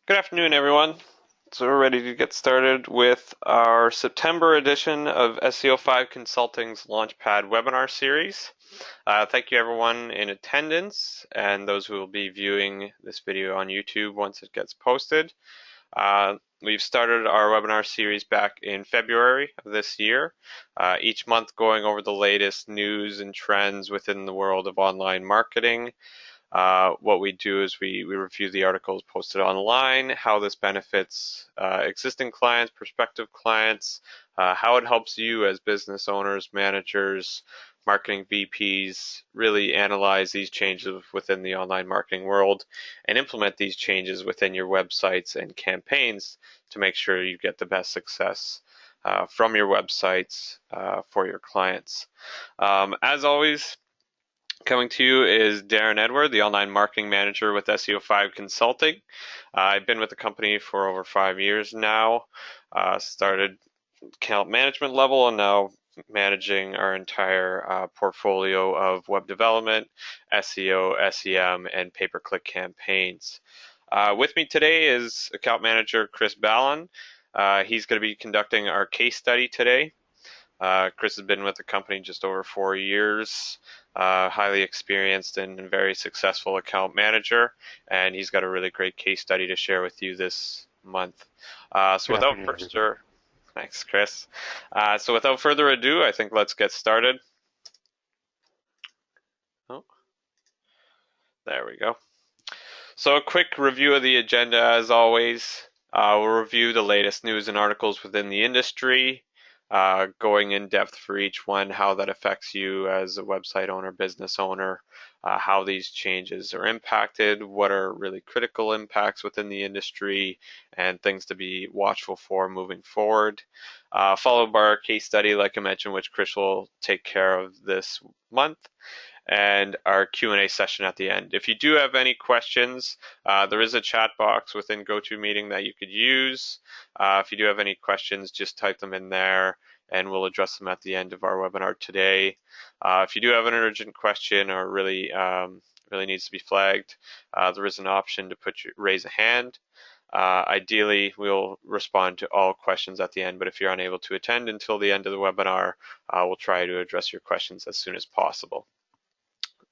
Good afternoon, everyone. So we're ready to get started with our September edition of SEO5 Consulting's Launchpad Webinar Series. Thank you, everyone in attendance and those who will be viewing this video on YouTube once it gets posted. We've started our webinar series back in February of this year, each month going over the latest news and trends within the world of online marketing. What we do is we review the articles posted online, how this benefits existing clients, prospective clients, how it helps you as business owners, managers, marketing VPs really analyze these changes within the online marketing world and implement these changes within your websites and campaigns to make sure you get the best success from your websites for your clients. As always, coming to you is Darren Edward, the online marketing manager with SEO5 Consulting. I've been with the company for over 5 years now. Started account management level and now managing our entire portfolio of web development, SEO, SEM, and pay-per-click campaigns. With me today is account manager Chris Ballon. He's going to be conducting our case study today. Chris has been with the company just over 4 years, highly experienced and very successful account manager, and he's got a really great case study to share with you this month. Good afternoon, everybody. Thanks, Chris. So without further ado, I think let's get started. Oh, there we go. So a quick review of the agenda as always. We'll review the latest news and articles within the industry, going in depth for each one, how that affects you as a website owner, business owner, how these changes are impacted, what are really critical impacts within the industry, and things to be watchful for moving forward. Followed by our case study, like I mentioned, which Chris will take care of this month, and our Q&A session at the end. If you do have any questions, there is a chat box within GoToMeeting that you could use. If you do have any questions, just type them in there and we'll address them at the end of our webinar today. If you do have an urgent question or really needs to be flagged, there is an option to raise a hand. Ideally, we'll respond to all questions at the end, but if you're unable to attend until the end of the webinar, we'll try to address your questions as soon as possible.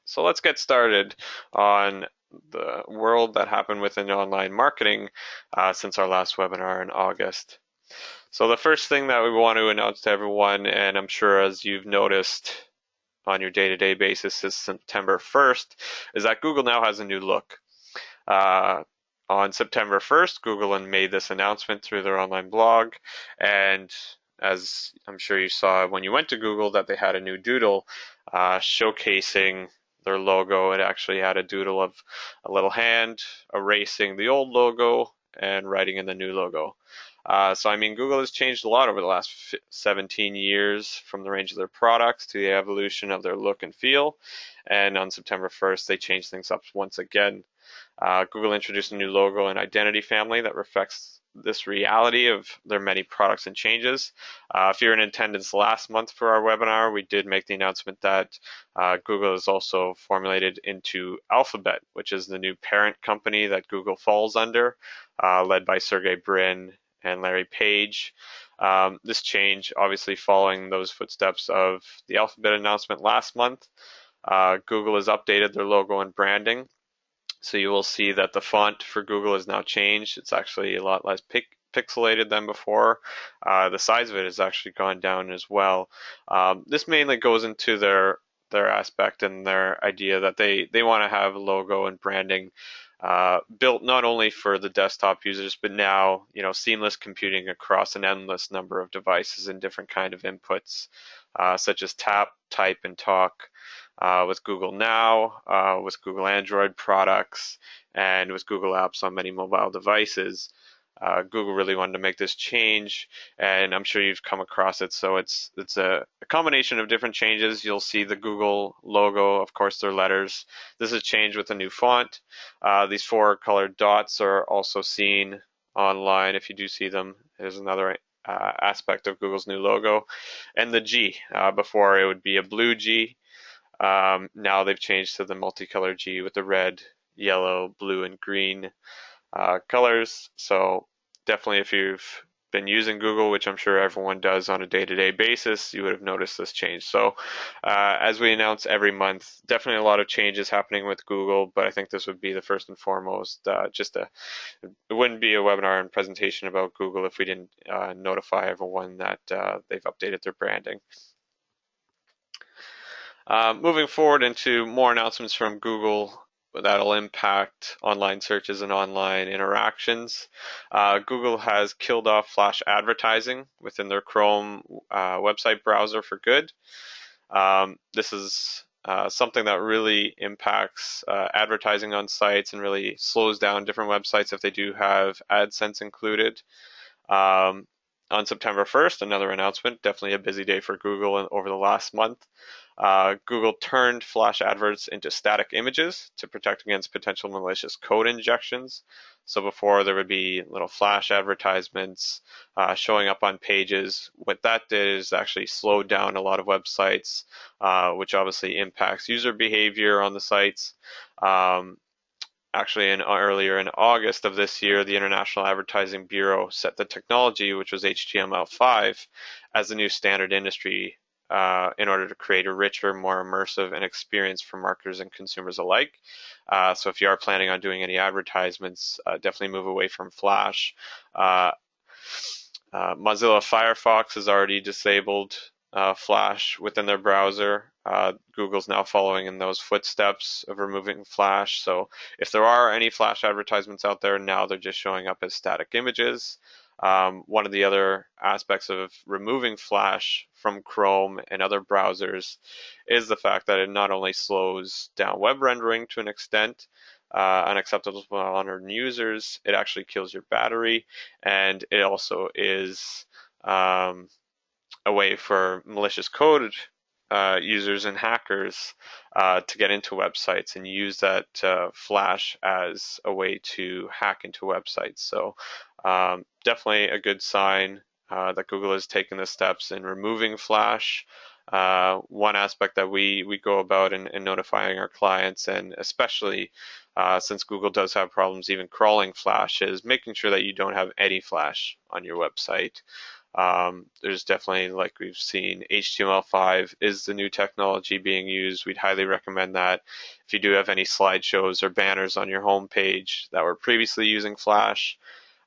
So let's get started on the world that happened within online marketing since our last webinar in August. So the first thing that we want to announce to everyone, and I'm sure as you've noticed on your day-to-day basis since September 1st, is that Google now has a new look. On September 1st, Google made this announcement through their online blog, and as I'm sure you saw when you went to Google, that they had a new doodle showcasing their logo. It actually had a doodle of a little hand erasing the old logo and writing in the new logo. So I mean, Google has changed a lot over the last 17 years, from the range of their products to the evolution of their look and feel. And on September 1st, they changed things up once again. Google introduced a new logo and identity family that reflects this reality of their many products and changes. If you're in attendance last month for our webinar, we did make the announcement that Google is also formulated into Alphabet, which is the new parent company that Google falls under, led by Sergey Brin and Larry Page. This change, obviously following those footsteps of the Alphabet announcement last month. Google has updated their logo and branding. So you will see that the font for Google has now changed. It's actually a lot less pixelated than before. The size of it has actually gone down as well. This mainly goes into their aspect and their idea that they want to have a logo and branding built not only for the desktop users, but now seamless computing across an endless number of devices and different kind of inputs, such as tap, type, and talk. With Google Now, with Google Android products, and with Google Apps on many mobile devices. Google really wanted to make this change, and I'm sure you've come across it. So it's a combination of different changes. You'll see the Google logo, of course, their letters. This is changed with a new font. These 4 colored dots are also seen online. If you do see them, there's another aspect of Google's new logo. And the G. Before it would be a blue G. Now they've changed to the multicolored G with the red, yellow, blue, and green colors. So definitely if you've been using Google, which I'm sure everyone does on a day-to-day basis, you would have noticed this change. So as we announce every month, definitely a lot of changes happening with Google, but I think this would be the first and foremost, it wouldn't be a webinar and presentation about Google if we didn't notify everyone that they've updated their branding. Moving forward into more announcements from Google that'll impact online searches and online interactions. Google has killed off Flash advertising within their Chrome website browser for good. This is something that really impacts advertising on sites and really slows down different websites if they do have AdSense included. On September 1st, another announcement, definitely a busy day for Google over the last month. Google turned Flash adverts into static images to protect against potential malicious code injections. So before there would be little Flash advertisements showing up on pages. What that did is actually slowed down a lot of websites, which obviously impacts user behavior on the sites. Actually, earlier in August of this year, the International Advertising Bureau set the technology, which was HTML5, as the new standard industry in order to create a richer, more immersive and experience for marketers and consumers alike. So if you are planning on doing any advertisements, definitely move away from Flash. Mozilla Firefox has already disabled Flash within their browser. Google's now following in those footsteps of removing Flash. So if there are any Flash advertisements out there, now they're just showing up as static images. One of the other aspects of removing Flash from Chrome and other browsers is the fact that it not only slows down web rendering to an extent, unacceptable to modern users, it actually kills your battery, and it also is a way for malicious code users and hackers to get into websites and use that Flash as a way to hack into websites. So definitely a good sign that Google has taken the steps in removing Flash. One aspect that we go about in notifying our clients, and especially since Google does have problems even crawling Flash, is making sure that you don't have any Flash on your website. There's definitely, like we've seen, HTML5 is the new technology being used. We'd highly recommend that. If you do have any slideshows or banners on your homepage that were previously using Flash,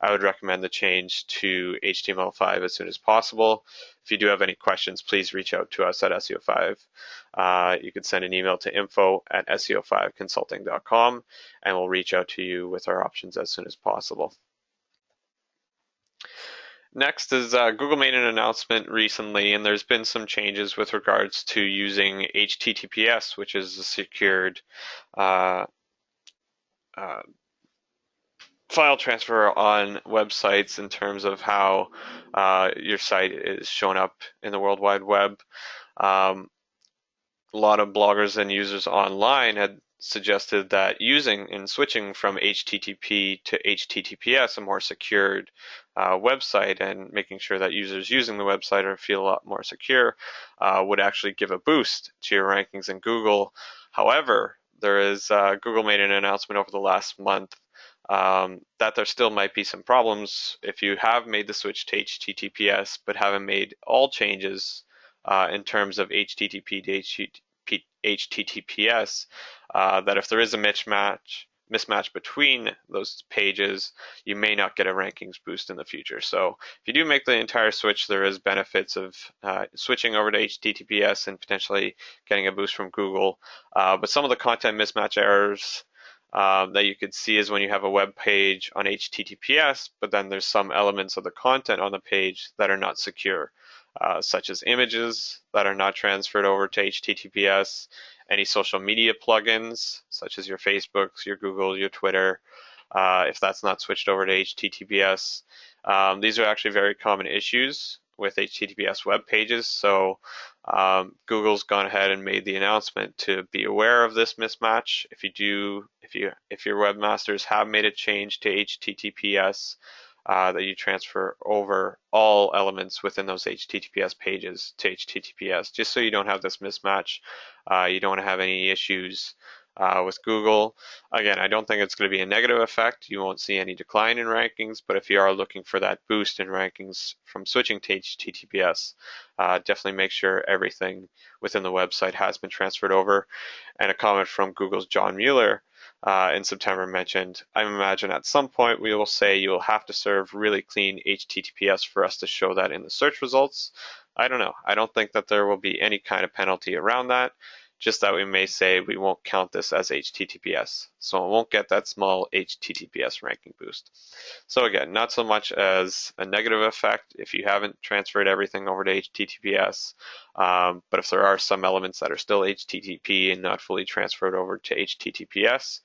I would recommend the change to HTML5 as soon as possible. If you do have any questions, please reach out to us at SEO5. You can send an email to info@SEO5Consulting.com, and we'll reach out to you with our options as soon as possible. Next is Google made an announcement recently, and there's been some changes with regards to using HTTPS, which is a secured file transfer on websites in terms of how your site is shown up in the World Wide Web. A lot of bloggers and users online had suggested that using and switching from HTTP to HTTPS, a more secured website, and making sure that users using the website feel a lot more secure, would actually give a boost to your rankings in Google. However, Google made an announcement over the last month that there still might be some problems if you have made the switch to HTTPS but haven't made all changes in terms of HTTP to HTTPS, that if there is a mismatch between those pages, you may not get a rankings boost in the future. So if you do make the entire switch, there is benefits of switching over to HTTPS and potentially getting a boost from Google. But some of the content mismatch errors that you could see is when you have a web page on HTTPS, but then there's some elements of the content on the page that are not secure, such as images that are not transferred over to HTTPS, any social media plugins, such as your Facebooks, your Google, your Twitter, if that's not switched over to HTTPS. These are actually very common issues with HTTPS web pages. So Google's gone ahead and made the announcement to be aware of this mismatch. If your webmasters have made a change to HTTPS, that you transfer over all elements within those HTTPS pages to HTTPS, just so you don't have this mismatch. You don't have any issues with Google. Again, I don't think it's going to be a negative effect. You won't see any decline in rankings, but if you are looking for that boost in rankings from switching to HTTPS, definitely make sure everything within the website has been transferred over. And a comment from Google's John Mueller in September mentioned, I imagine at some point we will say you will have to serve really clean HTTPS for us to show that in the search results. I don't know. I don't think that there will be any kind of penalty around that, just that we may say we won't count this as HTTPS. So it won't get that small HTTPS ranking boost. So again, not so much as a negative effect if you haven't transferred everything over to HTTPS, but if there are some elements that are still HTTP and not fully transferred over to HTTPS,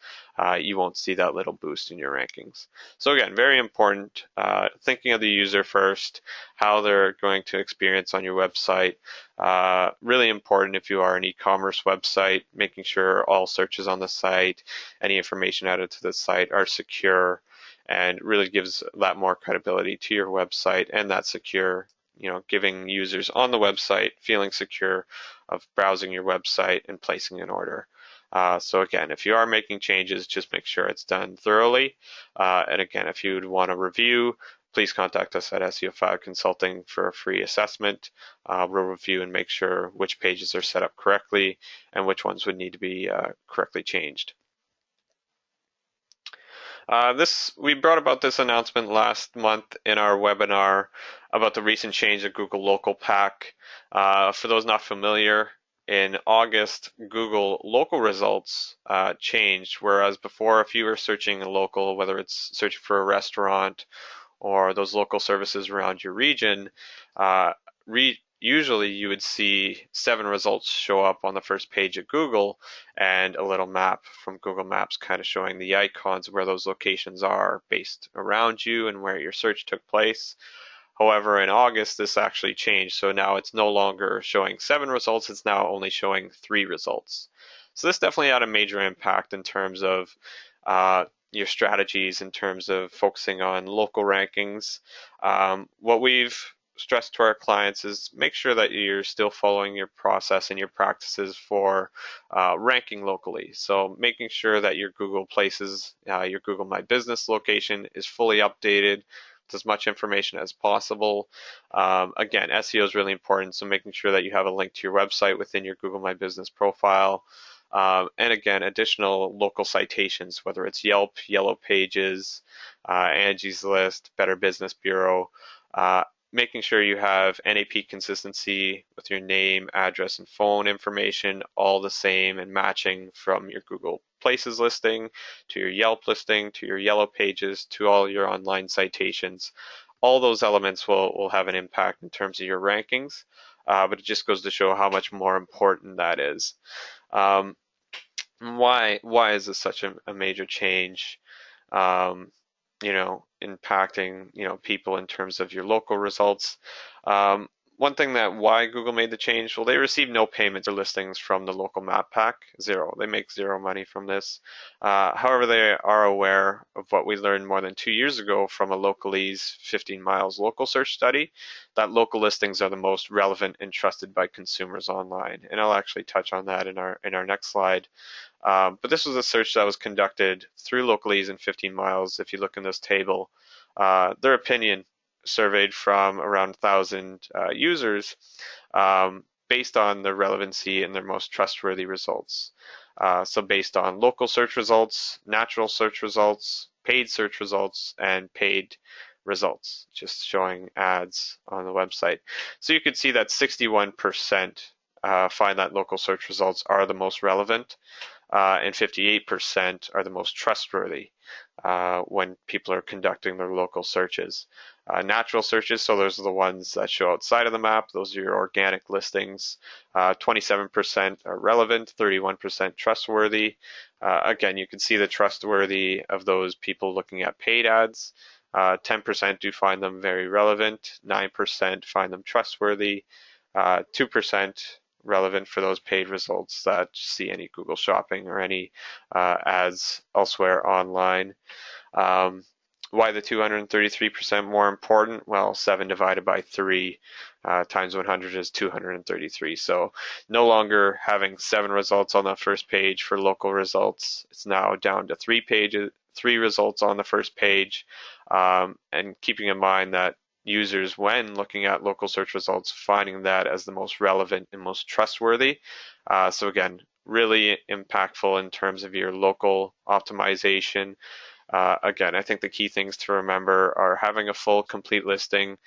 you won't see that little boost in your rankings. So again, very important, thinking of the user first, how they're going to experience on your website. Really important if you are an e-commerce website, making sure all searches on the site, any information added to the site are secure, and really gives that more credibility to your website and that secure, giving users on the website feeling secure of browsing your website and placing an order. So again, if you are making changes, just make sure it's done thoroughly. And again, if you'd want a review, please contact us at SEO5 Consulting for a free assessment. We'll review and make sure which pages are set up correctly and which ones would need to be correctly changed. We brought about this announcement last month in our webinar about the recent change of Google Local Pack. For those not familiar, in August, Google local results changed, whereas before, if you were searching a local, whether it's searching for a restaurant or those local services around your region, usually you would see 7 results show up on the first page of Google and a little map from Google Maps kind of showing the icons where those locations are based around you and where your search took place. However, in August, this actually changed. So now it's no longer showing 7 results, it's now only showing 3 results. So this definitely had a major impact in terms of your strategies, in terms of focusing on local rankings. What we've stress to our clients is make sure that you're still following your process and your practices for ranking locally. So making sure that your Google Places, your Google My Business location is fully updated with as much information as possible. Again, SEO is really important, so making sure that you have a link to your website within your Google My Business profile. And again, additional local citations, whether it's Yelp, Yellow Pages, Angie's List, Better Business Bureau, making sure you have NAP consistency with your name, address, and phone information all the same and matching from your Google Places listing to your Yelp listing to your Yellow Pages to all your online citations. All those elements will have an impact in terms of your rankings, but it just goes to show how much more important that is. Why is this such a major change? Impacting, people in terms of your local results. One thing that why Google made the change, well, they receive no payments or listings from the local map pack, zero. They make zero money from this. However, they are aware of what we learned more than 2 years ago from a Localese 15 miles local search study, that local listings are the most relevant and trusted by consumers online. And I'll actually touch on that in our next slide. But this was a search that was conducted through Localese in 15 miles. If you look in this table, their opinion surveyed from around 1,000 users based on the relevancy and their most trustworthy results. So based on local search results, natural search results, paid search results, and paid results, just showing ads on the website. So you can see that 61% find that local search results are the most relevant, and 58% are the most trustworthy when people are conducting their local searches. Natural searches, so those are the ones that show outside of the map. Those are your organic listings. 27% are relevant, 31% trustworthy. Again, you can see the trustworthy of those people looking at paid ads. 10% do find them very relevant, 9% find them trustworthy, 2% relevant for those paid results that see any Google Shopping or any ads elsewhere online. Why the 233% more important? Well, 7 divided by 3 times 100 is 233. So no longer having 7 results on the first page for local results. It's now down to 3 results on the first page. And keeping in mind that users, when looking at local search results, finding that as the most relevant and most trustworthy. So again, really impactful in terms of your local optimization. Again, I think the key things to remember are having a full, complete listing,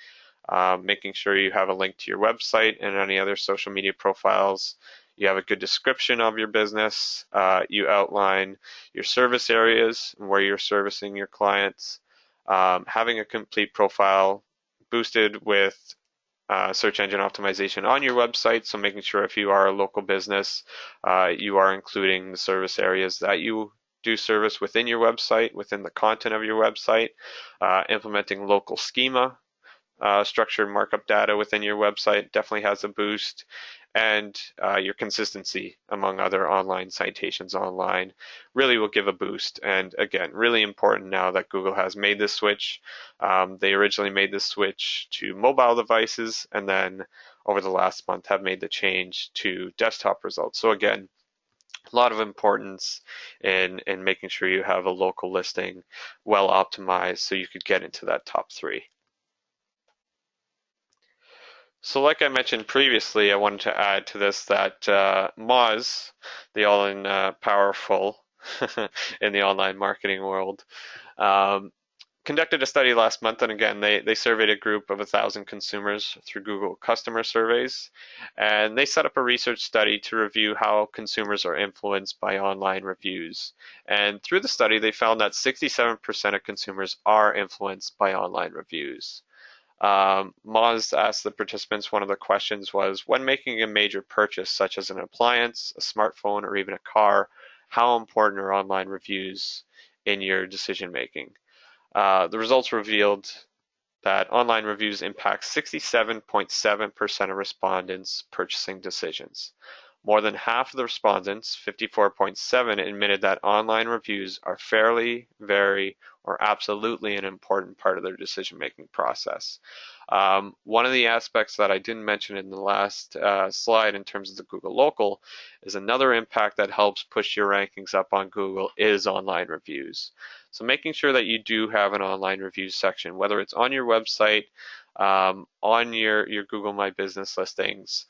making sure you have a link to your website and any other social media profiles. You have a good description of your business. You outline your service areas and where you're servicing your clients. Having a complete profile boosted with search engine optimization on your website. So making sure if you are a local business, you are including the service areas that you do service within your website, within the content of your website, implementing local schema, structured markup data within your website definitely has a boost, and your consistency among other online citations online really will give a boost. And again, really important now that Google has made this switch. They originally made this switch to mobile devices, and then over the last month have made the change to desktop results. So again, a lot of importance in making sure you have a local listing well optimized so you could get into that top 3. So like I mentioned previously, I wanted to add to this that Moz, the all-in powerful in the online marketing world, conducted a study last month, and again, they surveyed a group of 1,000 consumers through Google customer surveys, and they set up a research study to review how consumers are influenced by online reviews. And through the study, they found that 67% of consumers are influenced by online reviews. Moz asked the participants, one of the questions was, when making a major purchase such as an appliance, a smartphone, or even a car, how important are online reviews in your decision making? The results revealed that online reviews impact 67.7% of respondents' purchasing decisions. More than half of the respondents, 54.7%, admitted that online reviews are fairly, very, or absolutely an important part of their decision-making process. One of the aspects that I didn't mention in the last slide in terms of the Google Local is another impact that helps push your rankings up on Google is online reviews. So making sure that you do have an online reviews section, whether it's on your website, on your Google My Business listings,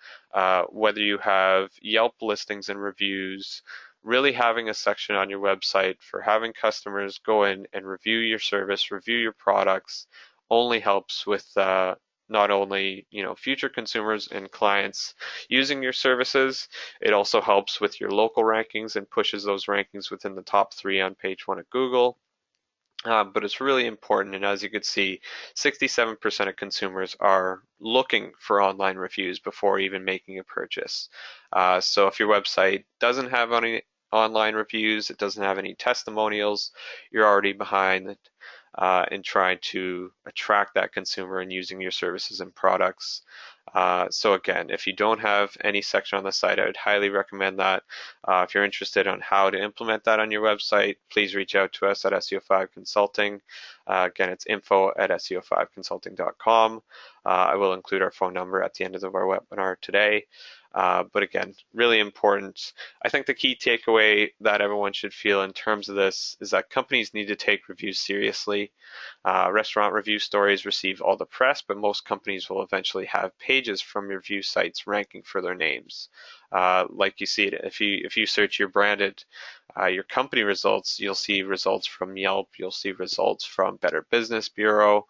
whether you have Yelp listings and reviews, really having a section on your website for having customers go in and review your service, review your products, only helps with not only future consumers and clients using your services, it also helps with your local rankings and pushes those rankings within the top 3 on page 1 of Google. But it's really important, and as you can see, 67% of consumers are looking for online reviews before even making a purchase. So if your website doesn't have any online reviews, it doesn't have any testimonials, you're already behind in trying to attract that consumer and using your services and products. So again, if you don't have any section on the site, I would highly recommend that. If you're interested on how to implement that on your website, please reach out to us at SEO5 Consulting. Again, it's info@SEO5consulting.com. I will include our phone number at the end of our webinar today. But again, really important. I think the key takeaway that everyone should feel in terms of this is that companies need to take reviews seriously. Restaurant review stories receive all the press, but most companies will eventually have pages from review sites ranking for their names. Like you see it, if you search your branded, your company results, you'll see results from Yelp, you'll see results from Better Business Bureau.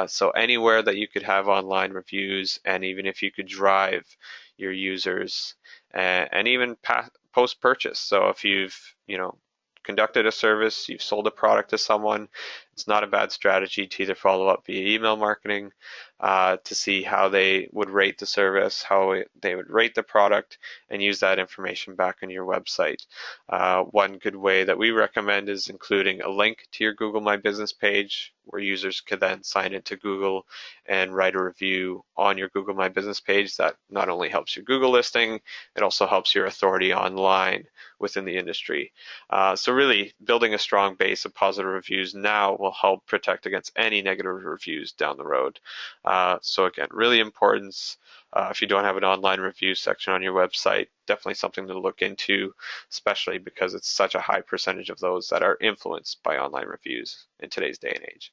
So anywhere that you could have online reviews, and even if you could drive your users and even post-purchase. So if you've conducted a service, you've sold a product to someone, it's not a bad strategy to either follow up via email marketing to see how they would rate the service, how they would rate the product, and use that information back on your website. One good way that we recommend is including a link to your Google My Business page where users could then sign into Google and write a review on your Google My Business page. That not only helps your Google listing, it also helps your authority online within the industry. So really building a strong base of positive reviews now will will help protect against any negative reviews down the road. So again, really important. If you don't have an online review section on your website, definitely something to look into, especially because it's such a high percentage of those that are influenced by online reviews in today's day and age.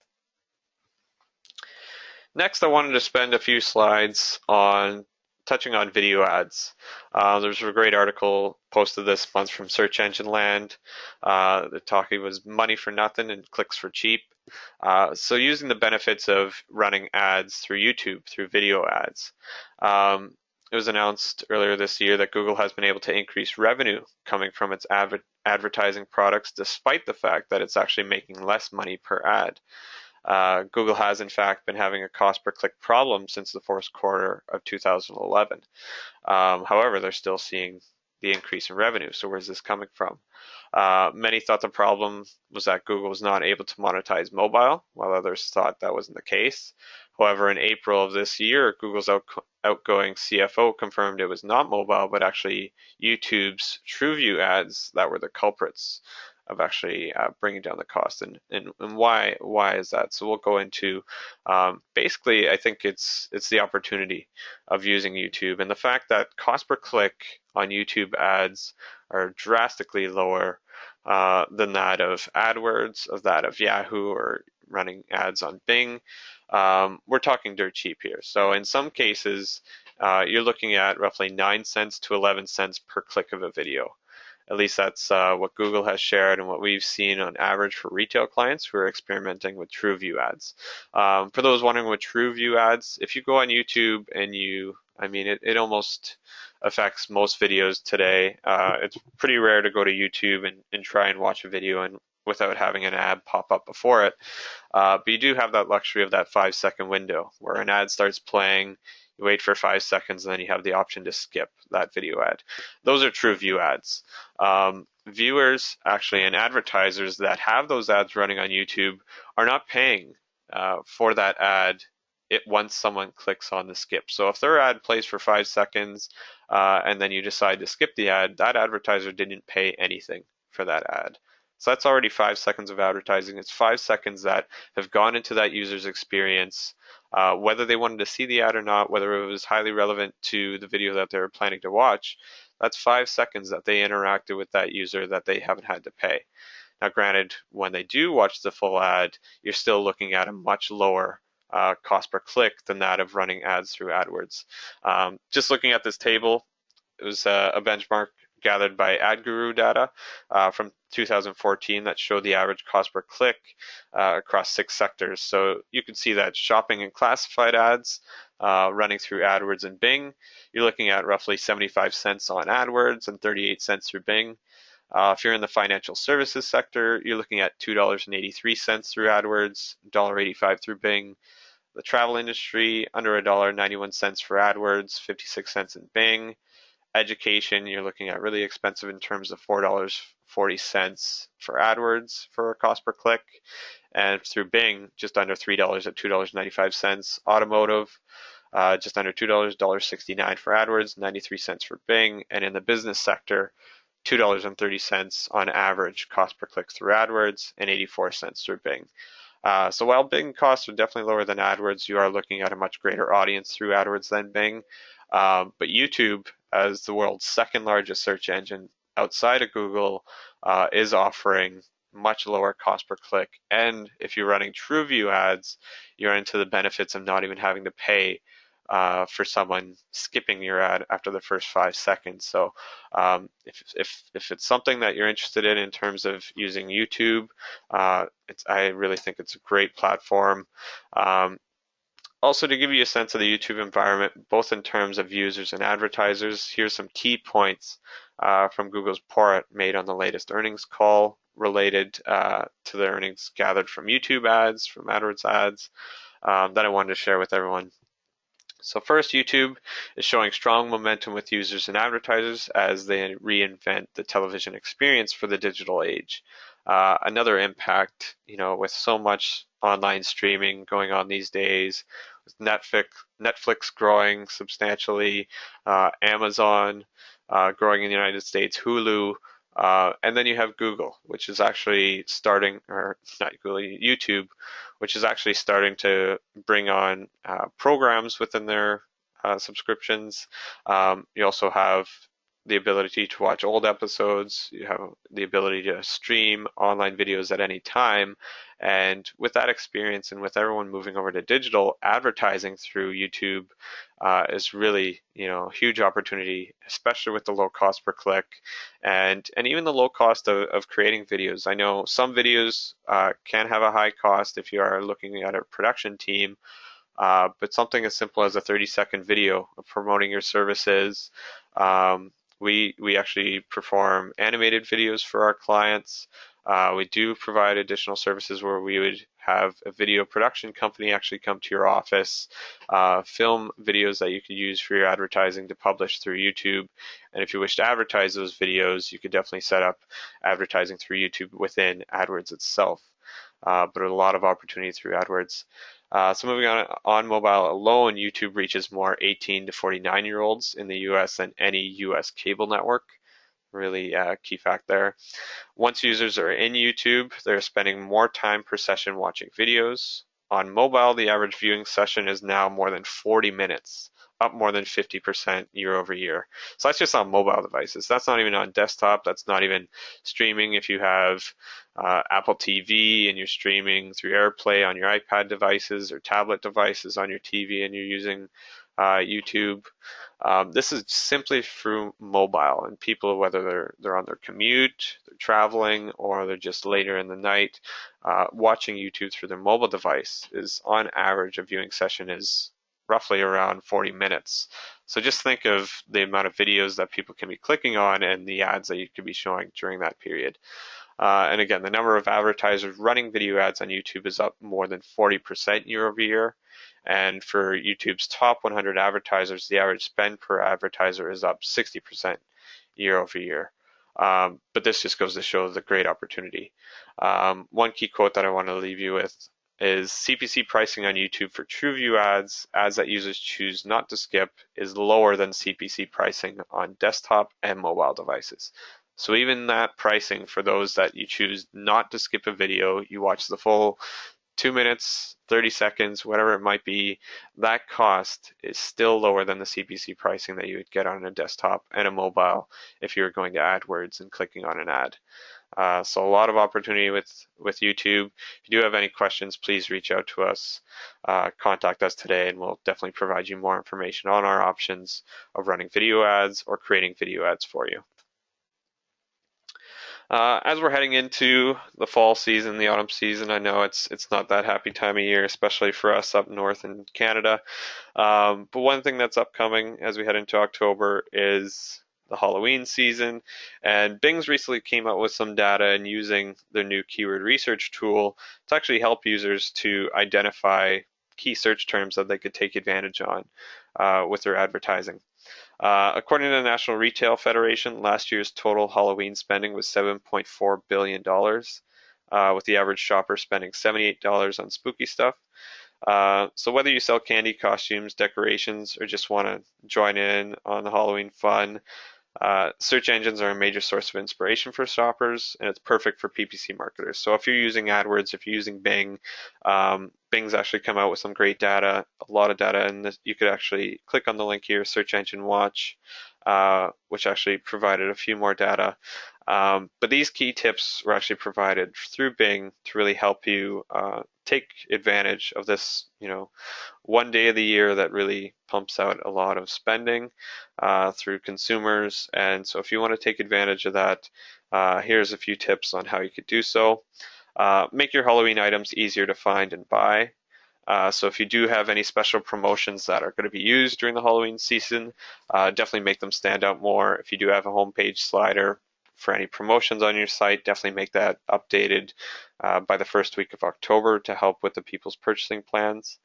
Next, I wanted to spend a few slides on touching on video ads. There's a great article posted this month from Search Engine Land. The talking was money for nothing and clicks for cheap. So using the benefits of running ads through YouTube, through video ads. It was announced earlier this year that Google has been able to increase revenue coming from its advertising products, despite the fact that it's actually making less money per ad. Google has in fact been having a cost per click problem since the fourth quarter of 2011. However, they're still seeing the increase in revenue. So where's this coming from? Many thought the problem was that Google was not able to monetize mobile, while others thought that wasn't the case. However, in April of this year, Google's outgoing CFO confirmed it was not mobile, but actually YouTube's TrueView ads that were the culprits of actually bringing down the cost. And why is that? So we'll go into basically, I think it's the opportunity of using YouTube and the fact that cost per click on YouTube ads are drastically lower than that of AdWords, of that of Yahoo, or running ads on Bing. We're talking dirt cheap here. So in some cases, you're looking at roughly 9 cents to 11 cents per click of a video. At least that's what Google has shared and what we've seen on average for retail clients who are experimenting with TrueView ads. For those wondering what TrueView ads, if you go on YouTube and it almost affects most videos today. It's pretty rare to go to YouTube and try and watch a video and without having an ad pop up before it. But you do have that luxury of that 5-second window where an ad starts playing. You wait for 5 seconds, and then you have the option to skip that video ad. Those are TrueView ads. Viewers actually and advertisers that have those ads running on YouTube are not paying for that ad once someone clicks on the skip. So if their ad plays for 5 seconds and then you decide to skip the ad, that advertiser didn't pay anything for that ad. So that's already 5 seconds of advertising. It's 5 seconds that have gone into that user's experience, whether they wanted to see the ad or not, whether it was highly relevant to the video that they were planning to watch. That's 5 seconds that they interacted with that user that they haven't had to pay. Now, granted, when they do watch the full ad, you're still looking at a much lower cost per click than that of running ads through AdWords. Just looking at this table, it was a benchmark gathered by AdGuru data from 2014 that showed the average cost per click across 6 sectors. So you can see that shopping and classified ads running through AdWords and Bing, you're looking at roughly 75 cents on AdWords and 38 cents through Bing. If you're in the financial services sector, you're looking at $2.83 through AdWords, $1.85 through Bing. The travel industry, under $1.91 for AdWords, 56 cents in Bing. Education, you're looking at really expensive in terms of $4.40 for AdWords for a cost per click. And through Bing, just under $3 at $2.95. Automotive, just under $2, $1.69 for AdWords, 93 cents for Bing. And in the business sector, $2.30 on average cost per click through AdWords and 84 cents through Bing. So while Bing costs are definitely lower than AdWords, you are looking at a much greater audience through AdWords than Bing. But YouTube, as the world's second largest search engine outside of Google, is offering much lower cost per click. And if you're running TrueView ads, you're into the benefits of not even having to pay for someone skipping your ad after the first 5 seconds. So if it's something that you're interested in terms of using YouTube, I really think it's a great platform. Also, to give you a sense of the YouTube environment, both in terms of users and advertisers, here's some key points from Google's report made on the latest earnings call related to the earnings gathered from YouTube ads, from AdWords ads, that I wanted to share with everyone. So first, YouTube is showing strong momentum with users and advertisers as they reinvent the television experience for the digital age. Another impact, with so much online streaming going on these days, with Netflix growing substantially, Amazon growing in the United States, Hulu And then you have Google, which is actually starting, or not Google, YouTube, which is actually starting to bring on programs within their subscriptions. You also have the ability to watch old episodes. You have the ability to stream online videos at any time. And with that experience and with everyone moving over to digital, advertising through YouTube is really, a huge opportunity, especially with the low cost per click and even the low cost of creating videos. I know some videos can have a high cost if you are looking at a production team, but something as simple as a 30-second video of promoting your services. We actually perform animated videos for our clients. We do provide additional services where we would have a video production company actually come to your office, film videos that you could use for your advertising to publish through YouTube. And if you wish to advertise those videos, you could definitely set up advertising through YouTube within AdWords itself. But a lot of opportunity through AdWords. So moving on mobile alone, YouTube reaches more 18 to 49-year-olds in the US than any US cable network. Really key fact there. Once users are in YouTube, they're spending more time per session watching videos. On mobile, the average viewing session is now more than 40 minutes, up more than 50% year over year. So that's just on mobile devices. That's not even on desktop. That's not even streaming. If you have Apple TV and you're streaming through AirPlay on your iPad devices or tablet devices on your TV and you're using YouTube. This is simply through mobile, and people, whether they're on their commute, they're traveling, or they're just later in the night, watching YouTube through their mobile device is on average a viewing session is roughly around 40 minutes. So just think of the amount of videos that people can be clicking on and the ads that you could be showing during that period. And again, the number of advertisers running video ads on YouTube is up more than 40% year over year. And for YouTube's top 100 advertisers, the average spend per advertiser is up 60% year over year. But this just goes to show the great opportunity. One key quote that I want to leave you with is CPC pricing on YouTube for TrueView ads that users choose not to skip, is lower than CPC pricing on desktop and mobile devices. So even that pricing for those that you choose not to skip a video, you watch the full 2 minutes, 30 seconds, whatever it might be, that cost is still lower than the CPC pricing that you would get on a desktop and a mobile if you were going to AdWords and clicking on an ad. So a lot of opportunity with YouTube. If you do have any questions, please reach out to us. Contact us today and we'll definitely provide you more information on our options of running video ads or creating video ads for you. As we're heading into the fall season, the autumn season, I know it's not that happy time of year, especially for us up north in Canada. But one thing that's upcoming as we head into October is the Halloween season. And Bing's recently came out with some data and using their new keyword research tool to actually help users to identify key search terms that they could take advantage on with their advertising. According to the National Retail Federation, last year's total Halloween spending was $7.4 billion, with the average shopper spending $78 on spooky stuff. So whether you sell candy, costumes, decorations, or just want to join in on the Halloween fun, search engines are a major source of inspiration for shoppers, and it's perfect for PPC marketers. So if you're using AdWords, if you're using Bing, Bing's actually come out with some great data, a lot of data, and you could actually click on the link here, Search Engine Watch, which actually provided a few more data. But these key tips were actually provided through Bing to really help you take advantage of this, one day of the year that really pumps out a lot of spending through consumers. And so if you want to take advantage of that, here's a few tips on how you could do so. Make your Halloween items easier to find and buy. So if you do have any special promotions that are going to be used during the Halloween season, definitely make them stand out more. If you do have a homepage slider for any promotions on your site, definitely make that updated by the first week of October to help with the people's purchasing plans.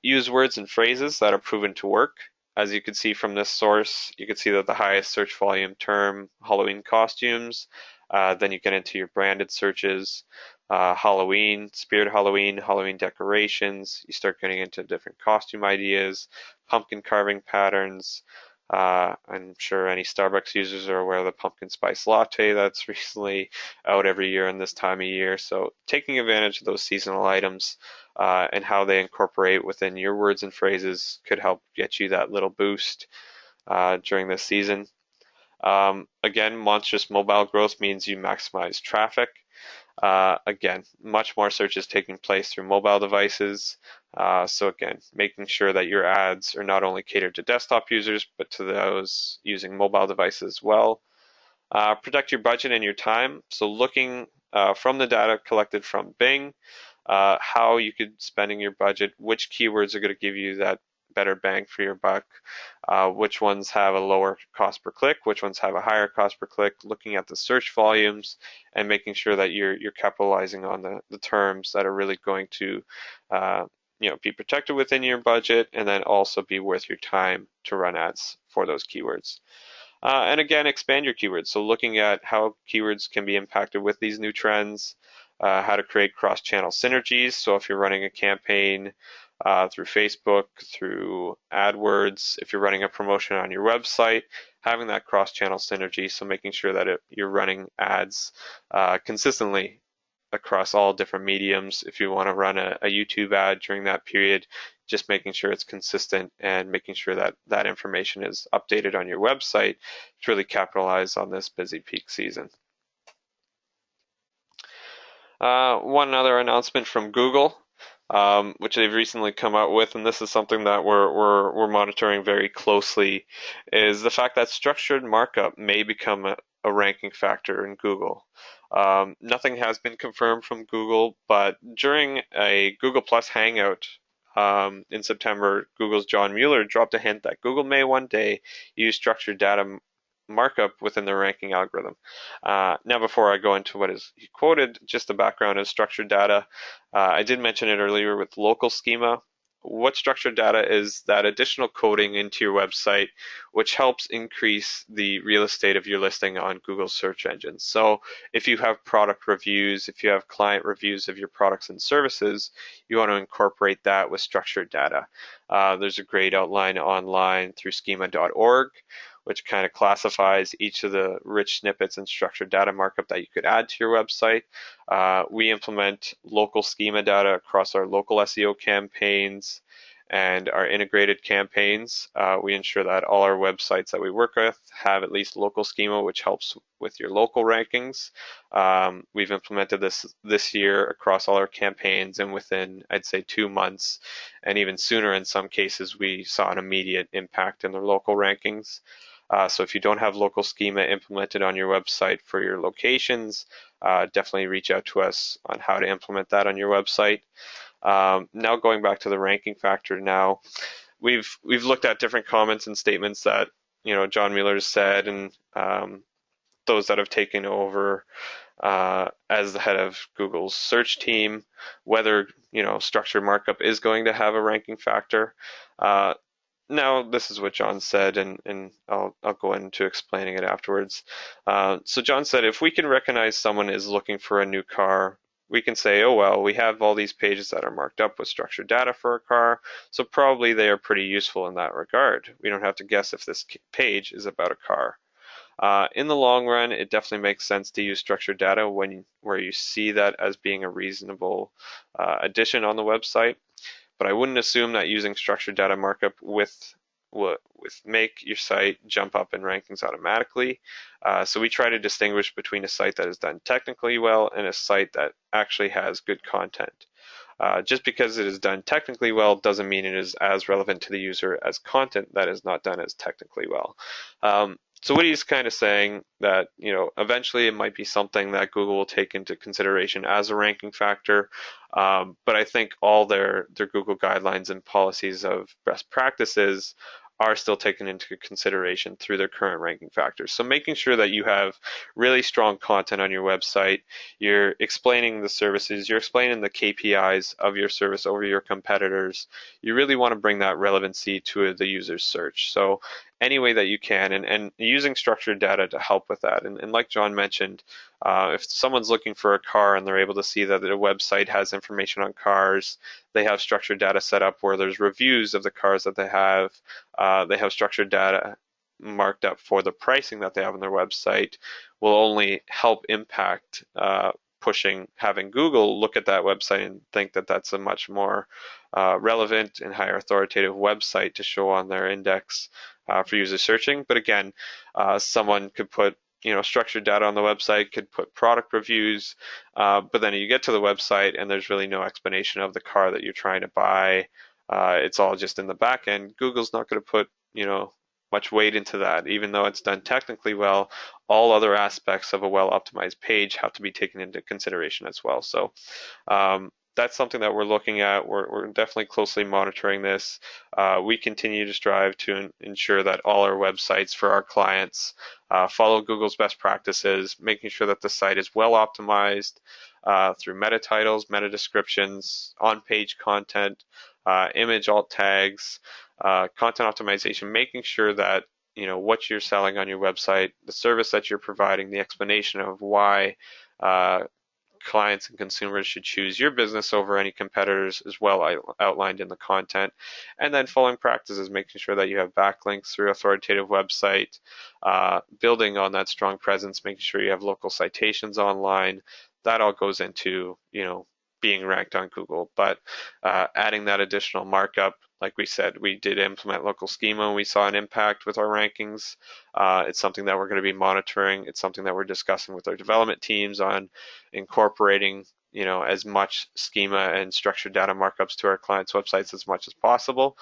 Use words and phrases that are proven to work. As you can see from this source, you can see that the highest search volume term, Halloween costumes, then you get into your branded searches, Halloween, Spirit Halloween, Halloween decorations. You start getting into different costume ideas, pumpkin carving patterns, I'm sure any Starbucks users are aware of the pumpkin spice latte that's recently out every year in this time of year. So taking advantage of those seasonal items and how they incorporate within your words and phrases could help get you that little boost during this season. Again, monstrous mobile growth means you maximize traffic. Again, much more search is taking place through mobile devices. So again, making sure that your ads are not only catered to desktop users, but to those using mobile devices as well. Protect your budget and your time. So looking from the data collected from Bing, how you could spending your budget, which keywords are going to give you that better bang for your buck, which ones have a lower cost per click, which ones have a higher cost per click, looking at the search volumes and making sure that you're capitalizing on the terms that are really going to be protected within your budget and then also be worth your time to run ads for those keywords. And again, expand your keywords. So looking at how keywords can be impacted with these new trends, how to create cross-channel synergies. So if you're running a campaign through Facebook, through AdWords, if you're running a promotion on your website, having that cross-channel synergy. So making sure that you're running ads consistently across all different mediums. If you want to run a YouTube ad during that period, just making sure it's consistent and making sure that that information is updated on your website to really capitalize on this busy peak season. One other announcement from Google, which they've recently come out with, and this is something that we're monitoring very closely, is the fact that structured markup may become a ranking factor in Google. Nothing has been confirmed from Google, but during a Google Plus Hangout in September, Google's John Mueller dropped a hint that Google may one day use structured data markup within the ranking algorithm. Now, before I go into what is quoted, just the background of structured data. I did mention it earlier with local schema. What structured data is that additional coding into your website, which helps increase the real estate of your listing on Google search engines. So if you have product reviews, if you have client reviews of your products and services, you want to incorporate that with structured data. There's a great outline online through schema.org, which kind of classifies each of the rich snippets and structured data markup that you could add to your website. We implement local schema data across our local SEO campaigns and our integrated campaigns. We ensure that all our websites that we work with have at least local schema, which helps with your local rankings. We've implemented this year across all our campaigns, and within, I'd say, 2 months, and even sooner in some cases, we saw an immediate impact in their local rankings. So if you don't have local schema implemented on your website for your locations, definitely reach out to us on how to implement that on your website. Now going back to the ranking factor now, we've looked at different comments and statements that John Mueller said, and those that have taken over as the head of Google's search team, whether structured markup is going to have a ranking factor. Now, this is what John said, and I'll go into explaining it afterwards. So John said, if we can recognize someone is looking for a new car, we can say, oh, well, we have all these pages that are marked up with structured data for a car, so probably they are pretty useful in that regard. We don't have to guess if this page is about a car. In the long run, it definitely makes sense to use structured data where you see that as being a reasonable addition on the website. But I wouldn't assume that using structured data markup with make your site jump up in rankings automatically. So we try to distinguish between a site that is done technically well and a site that actually has good content. Just because it is done technically well doesn't mean it is as relevant to the user as content that is not done as technically well. So what he's kind of saying that, eventually it might be something that Google will take into consideration as a ranking factor. But I think all their Google guidelines and policies of best practices are still taken into consideration through their current ranking factors. So making sure that you have really strong content on your website, you're explaining the services, you're explaining the KPIs of your service over your competitors. You really want to bring that relevancy to the user's search. So any way that you can, and using structured data to help with that. And like John mentioned, if someone's looking for a car and they're able to see that the website has information on cars, they have structured data set up where there's reviews of the cars that they have structured data marked up for the pricing that they have on their website will only help impact having Google look at that website and think that that's a much more relevant and higher authoritative website to show on their index for user searching. But again, someone could put structured data on the website, could put product reviews, but then you get to the website and there's really no explanation of the car that you're trying to buy. It's all just in the back end. Google's not going to put much weight into that, even though it's done technically well. All other aspects of a well-optimized page have to be taken into consideration as well. So that's something that we're looking at. We're definitely closely monitoring this. We continue to strive to ensure that all our websites for our clients follow Google's best practices, making sure that the site is well optimized through meta titles, meta descriptions, on-page content, image alt tags, content optimization, making sure that what you're selling on your website, the service that you're providing, the explanation of why clients and consumers should choose your business over any competitors is well outlined in the content. And then following practices, making sure that you have backlinks through authoritative website, building on that strong presence, making sure you have local citations online. That all goes into being ranked on Google, but adding that additional markup, like we said, we did implement local schema and we saw an impact with our rankings. It's something that we're going to be monitoring. It's something that we're discussing with our development teams on incorporating as much schema and structured data markups to our clients' websites as much as possible.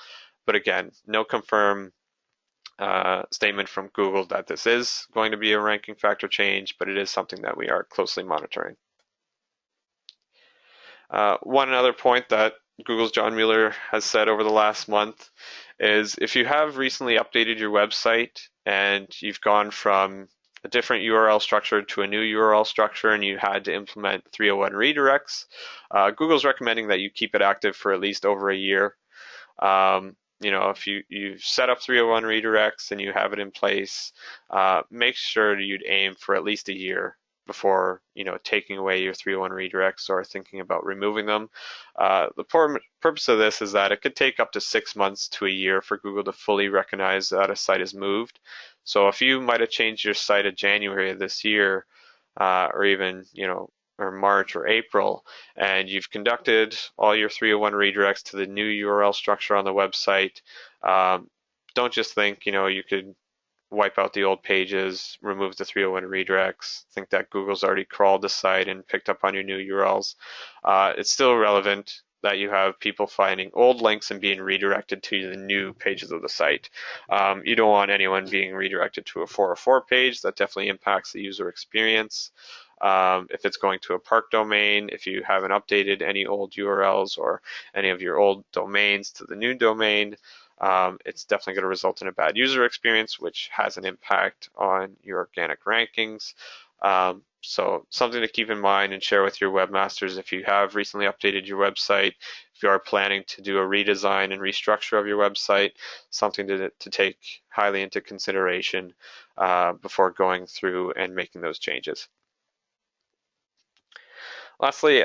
But again, no confirmed statement from Google that this is going to be a ranking factor change, but it is something that we are closely monitoring. One other point that Google's John Mueller has said over the last month is if you have recently updated your website and you've gone from a different URL structure to a new URL structure and you had to implement 301 redirects, Google's recommending that you keep it active for at least over a year. If you've set up 301 redirects and you have it in place, make sure you'd aim for at least a year before taking away your 301 redirects or thinking about removing them. The purpose of this is that it could take up to 6 months to a year for Google to fully recognize that a site is moved. So if you might have changed your site in January of this year, or even or March or April, and you've conducted all your 301 redirects to the new URL structure on the website, don't just think you could wipe out the old pages, remove the 301 redirects, think that Google's already crawled the site and picked up on your new URLs. It's still relevant that you have people finding old links and being redirected to the new pages of the site. You don't want anyone being redirected to a 404 page. That definitely impacts the user experience. If it's going to a park domain, if you haven't updated any old URLs or any of your old domains to the new domain, it's definitely going to result in a bad user experience, which has an impact on your organic rankings. So something to keep in mind and share with your webmasters if you have recently updated your website, if you are planning to do a redesign and restructure of your website, something to take highly into consideration before going through and making those changes. Lastly,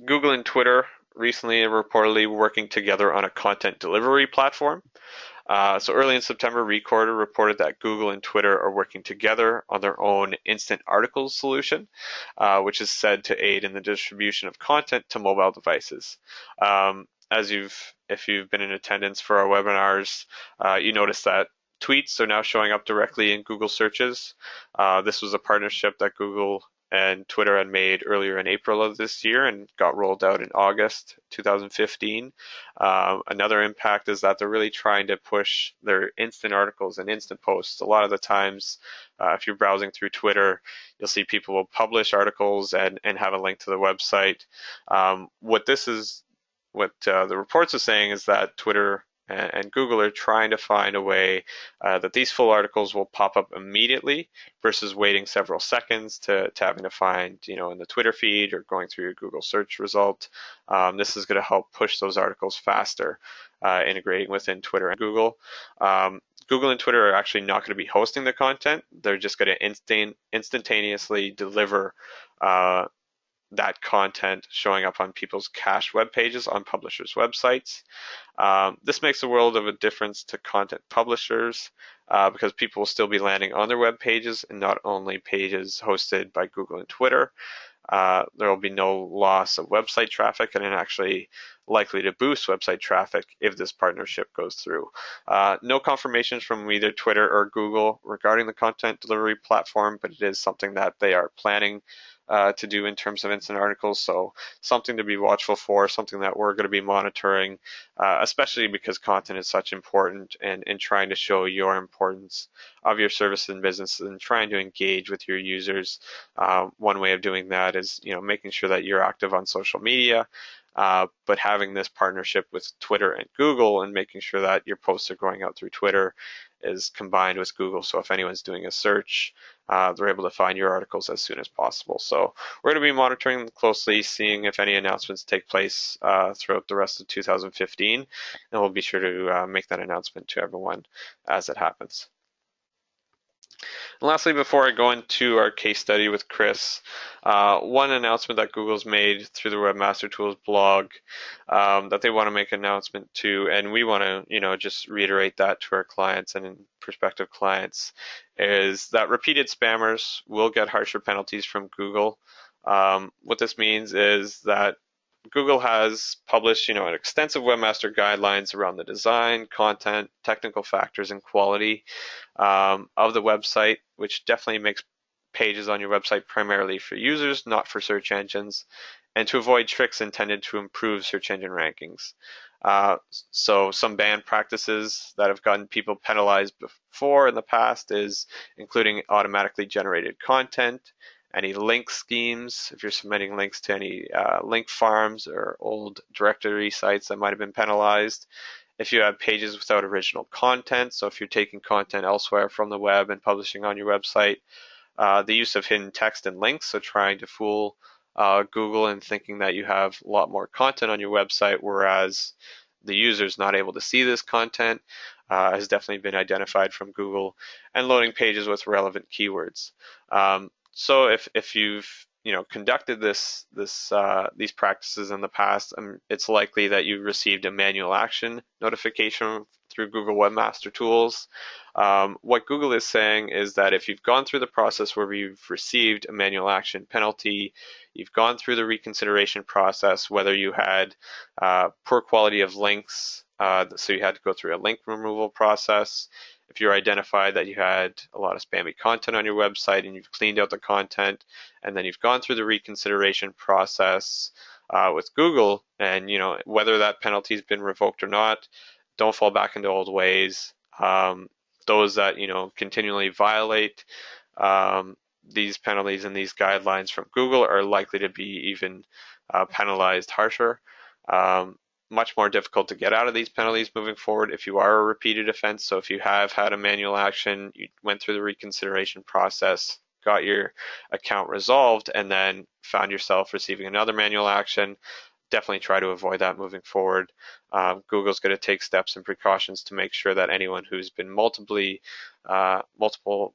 Google and Twitter recently reportedly working together on a content delivery platform. So early in September, Recorder reported that Google and Twitter are working together on their own instant articles solution, which is said to aid in the distribution of content to mobile devices. If you've been in attendance for our webinars, you notice that tweets are now showing up directly in Google searches. This was a partnership that Google and Twitter had made earlier in April of this year and got rolled out in August 2015. Another impact is that they're really trying to push their instant articles and instant posts. A lot of the times, if you're browsing through Twitter, you'll see people will publish articles and have a link to the website. What the reports are saying is that Twitter and Google are trying to find a way that these full articles will pop up immediately versus waiting several seconds to having to find, in the Twitter feed or going through your Google search result. This is going to help push those articles faster, integrating within Twitter and Google. Google and Twitter are actually not going to be hosting the content. They're just going to instantaneously deliver that content showing up on people's cached web pages on publishers' websites. This makes a world of a difference to content publishers. because people will still be landing on their web pages and not only pages hosted by Google and Twitter. There will be no loss of website traffic, and it actually likely to boost website traffic if this partnership goes through. No confirmations from either Twitter or Google regarding the content delivery platform, but it is something that they are planning to do in terms of instant articles. So something to be watchful for, something that we're going to be monitoring, especially because content is such important, and trying to show your importance of your service and business and trying to engage with your users. One way of doing that is, making sure that you're active on social media, but having this partnership with Twitter and Google and making sure that your posts are going out through Twitter is combined with Google. So if anyone's doing a search, they're able to find your articles as soon as possible. So we're going to be monitoring them closely, seeing if any announcements take place throughout the rest of 2015, and we'll be sure to make that announcement to everyone as it happens. And lastly, before I go into our case study with Chris, one announcement that Google's made through the Webmaster Tools blog that they want to make an announcement to, and we want to, just reiterate that to our clients and prospective clients, is that repeated spammers will get harsher penalties from Google. What this means is that Google has published, an extensive webmaster guidelines around the design, content, technical factors, and quality of the website, which definitely makes pages on your website primarily for users, not for search engines, and to avoid tricks intended to improve search engine rankings. So some banned practices that have gotten people penalized before in the past is including automatically generated content, any link schemes, if you're submitting links to any link farms or old directory sites that might have been penalized. If you have pages without original content, so if you're taking content elsewhere from the web and publishing on your website, the use of hidden text and links, so trying to fool Google and thinking that you have a lot more content on your website, whereas the user is not able to see this content, has definitely been identified from Google, and loading pages with relevant keywords. So if you've conducted these practices in the past, it's likely that you received a manual action notification through Google Webmaster Tools. What Google is saying is that if you've gone through the process where you've received a manual action penalty, you've gone through the reconsideration process, whether you had poor quality of links, so you had to go through a link removal process. If you're identified that you had a lot of spammy content on your website and you've cleaned out the content, and then you've gone through the reconsideration process with Google, and whether that penalty has been revoked or not, don't fall back into old ways. Those that continually violate these penalties and these guidelines from Google are likely to be even penalized harsher. Much more difficult to get out of these penalties moving forward if you are a repeated offense. So if you have had a manual action, you went through the reconsideration process, got your account resolved, and then found yourself receiving another manual action, definitely try to avoid that moving forward. Google's going to take steps and precautions to make sure that anyone who's been multiple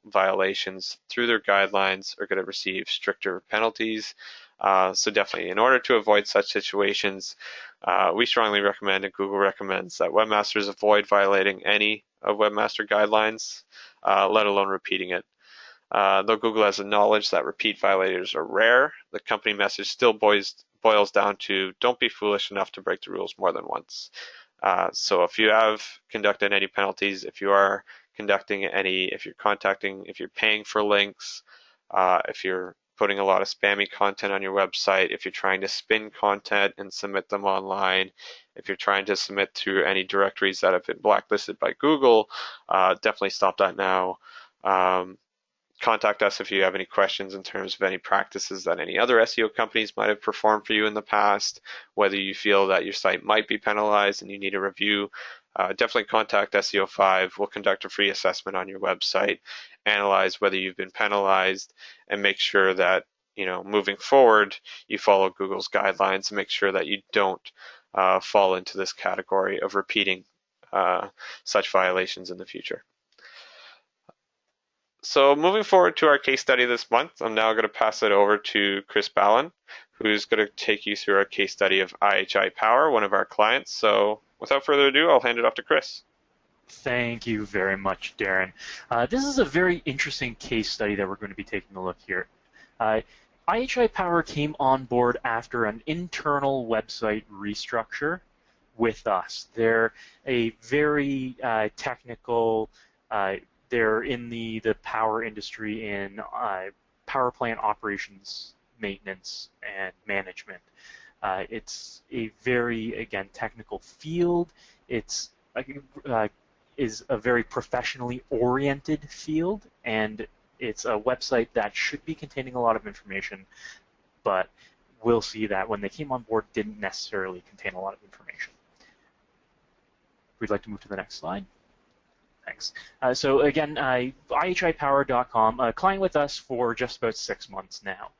violations through their guidelines are going to receive stricter penalties. So definitely, in order to avoid such situations, we strongly recommend, and Google recommends, that webmasters avoid violating any of webmaster guidelines, let alone repeating it. Though Google has acknowledged that repeat violators are rare, the company message still boils down to don't be foolish enough to break the rules more than once. So if you have conducted any penalties, if you are conducting any, if you're paying for links, if you're putting a lot of spammy content on your website, if you're trying to spin content and submit them online, if you're trying to submit to any directories that have been blacklisted by Google, definitely stop that now. Contact us if you have any questions in terms of any practices that any other SEO companies might have performed for you in the past, whether you feel that your site might be penalized and you need a review. Definitely contact SEO5. We'll conduct a free assessment on your website, analyze whether you've been penalized, and make sure that moving forward you follow Google's guidelines and make sure that you don't fall into this category of repeating such violations in the future. So moving forward to our case study this month, I'm now going to pass it over to Chris Ballin, who's going to take you through our case study of IHI Power, one of our clients. So without further ado, I'll hand it off to Chris. Thank you very much, Darren. This is a very interesting case study that we're going to be taking a look here. IHI Power came on board after an internal website restructure with us. They're a very technical, they're in the power industry in power plant operations, maintenance, and management. It's a very, again, technical field. It's is a very professionally oriented field, and it's a website that should be containing a lot of information, but we'll see that when they came on board didn't necessarily contain a lot of information. We'd like to move to the next slide. Thanks. So again, IHIPower.com, a client with us for just about 6 months now.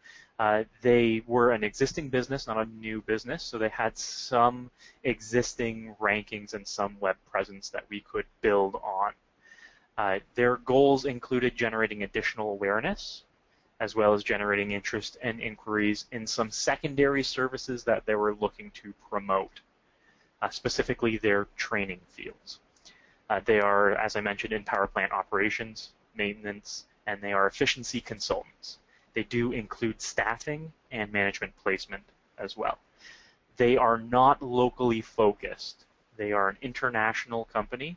They were an existing business, not a new business, so they had some existing rankings and some web presence that we could build on. Their goals included generating additional awareness, as well as generating interest and inquiries in some secondary services that they were looking to promote, specifically their training fields. They are, as I mentioned, in power plant operations, maintenance, and they are efficiency consultants. They do include staffing and management placement as well. They are not locally focused. They are an international company,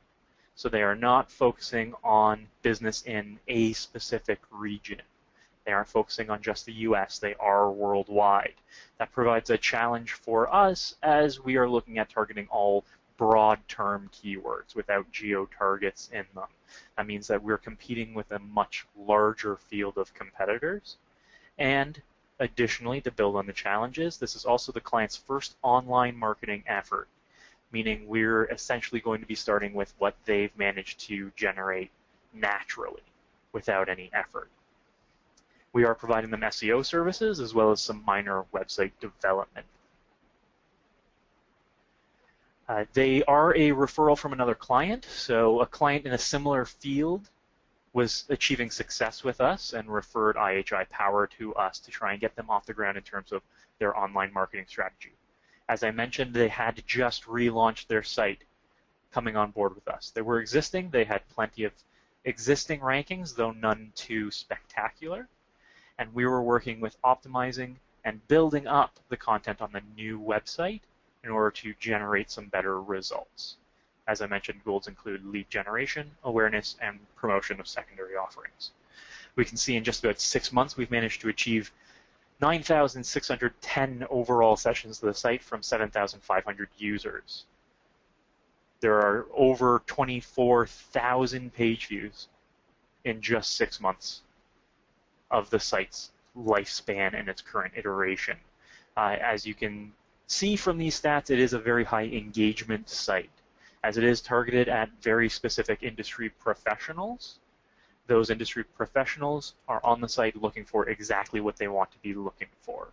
so they are not focusing on business in a specific region. They aren't focusing on just the US, they are worldwide. That provides a challenge for us as we are looking at targeting all broad term keywords without geo-targets in them. That means that we're competing with a much larger field of competitors. And additionally, to build on the challenges, this is also the client's first online marketing effort, meaning we're essentially going to be starting with what they've managed to generate naturally without any effort. We are providing them SEO services as well as some minor website development. They are a referral from another client, so a client in a similar field was achieving success with us and referred IHI Power to us to try and get them off the ground in terms of their online marketing strategy. As I mentioned, they had just relaunched their site coming on board with us. They were existing, they had plenty of existing rankings, though none too spectacular, and we were working with optimizing and building up the content on the new website in order to generate some better results. As I mentioned, goals include lead generation, awareness, and promotion of secondary offerings. We can see in just about 6 months we've managed to achieve 9,610 overall sessions to the site from 7,500 users. There are over 24,000 page views in just 6 months of the site's lifespan and its current iteration. As you can see from these stats, it is a very high engagement site. As it is targeted at very specific industry professionals, those industry professionals are on the site looking for exactly what they want to be looking for.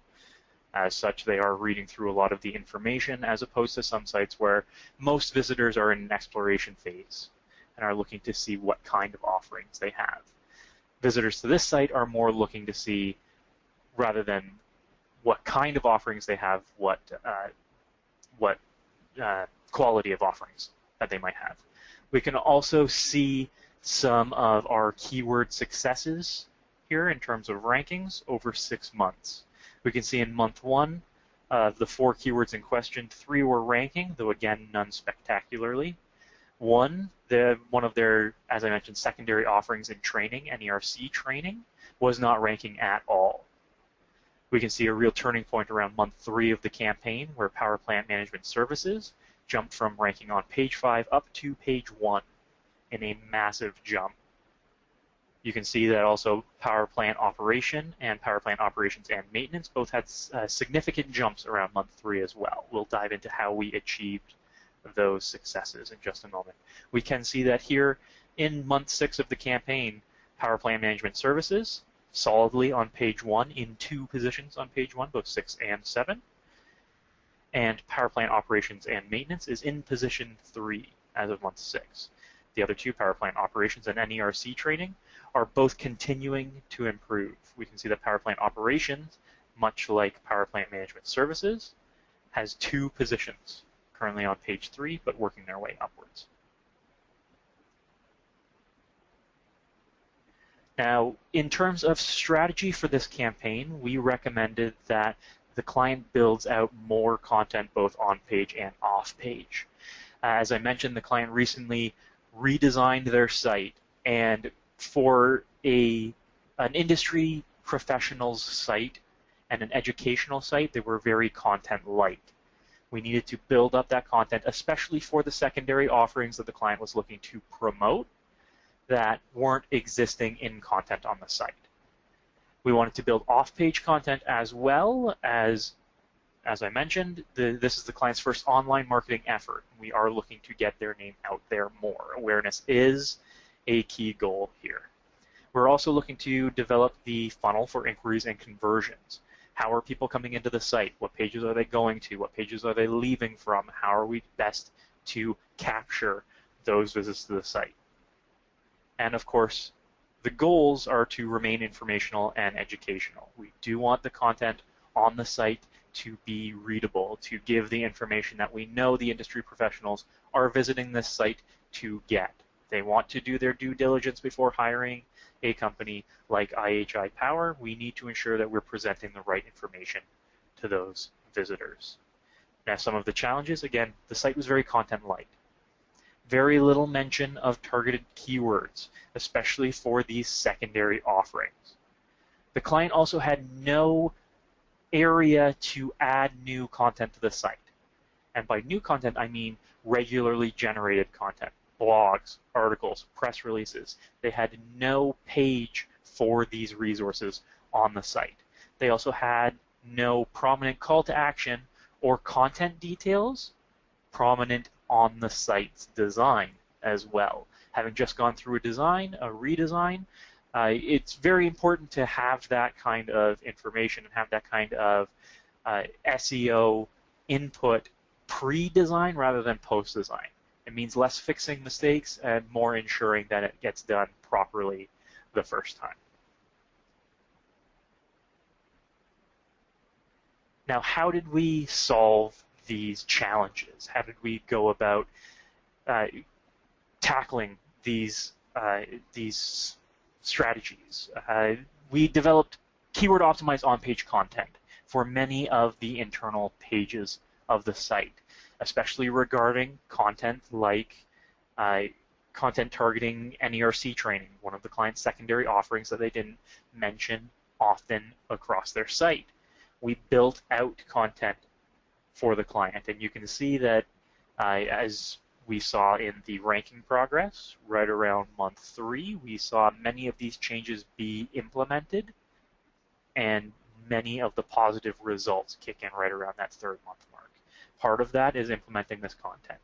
As such, they are reading through a lot of the information, as opposed to some sites where most visitors are in an exploration phase and are looking to see what kind of offerings they have. Visitors to this site are more looking to see, rather than what kind of offerings they have, what quality of offerings that they might have. We can also see some of our keyword successes here in terms of rankings over 6 months. We can see in month 1, the 4 keywords in question, 3 were ranking, though again, none spectacularly. One of their, as I mentioned, secondary offerings in training, NERC training, was not ranking at all. We can see a real turning point around month 3 of the campaign, where Power Plant Management Services jumped from ranking on page 5 up to page 1 in a massive jump. You can see that also Power Plant Operation and Power Plant Operations and Maintenance both had significant jumps around month 3 as well. We'll dive into how we achieved those successes in just a moment. We can see that here in month 6 of the campaign, Power Plant Management Services solidly on page 1 in 2 positions on page 1, both 6 and 7. And Power Plant Operations and Maintenance is in position 3 as of month 6. The other 2, Power Plant Operations and NERC Training, are both continuing to improve. We can see that Power Plant Operations, much like Power Plant Management Services, has 2 positions, currently on page 3, but working their way upwards. Now, in terms of strategy for this campaign, we recommended that the client builds out more content both on page and off page. As I mentioned, the client recently redesigned their site, and for an industry professional's site and an educational site, they were very content light. We needed to build up that content, especially for the secondary offerings that the client was looking to promote that weren't existing in content on the site. We wanted to build off-page content as well as I mentioned, this is the client's first online marketing effort. We are looking to get their name out there more. Awareness is a key goal here. We're also looking to develop the funnel for inquiries and conversions. How are people coming into the site? What pages are they going to? What pages are they leaving from? How are we best to capture those visits to the site? And of course, the goals are to remain informational and educational. We do want the content on the site to be readable, to give the information that we know the industry professionals are visiting this site to get. They want to do their due diligence before hiring a company like IHI Power. We need to ensure that we're presenting the right information to those visitors. Now, some of the challenges, again, the site was very content light. Very little mention of targeted keywords, especially for these secondary offerings. The client also had no area to add new content to the site. And by new content, I mean regularly generated content, blogs, articles, press releases. They had no page for these resources on the site. They also had no prominent call to action or content details prominent on the site's design as well. Having just gone through a redesign, it's very important to have that kind of information and have that kind of SEO input pre-design rather than post-design. It means less fixing mistakes and more ensuring that it gets done properly the first time. Now, how did we solve these challenges? How did we go about tackling these strategies? We developed keyword-optimized on-page content for many of the internal pages of the site, especially regarding content like content targeting NERC training, one of the client's secondary offerings that they didn't mention often across their site. We built out content for the client, and you can see that as we saw in the ranking progress, right around month 3, we saw many of these changes be implemented, and many of the positive results kick in right around that 3rd month mark. Part of that is implementing this content.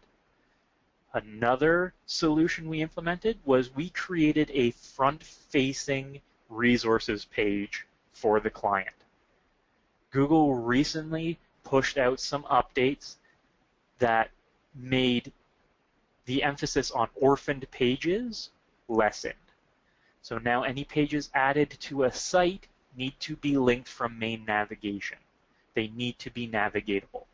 Another solution we implemented was we created a front-facing resources page for the client. Google recently pushed out some updates that made the emphasis on orphaned pages lessened. So now any pages added to a site need to be linked from main navigation. They need to be navigatable,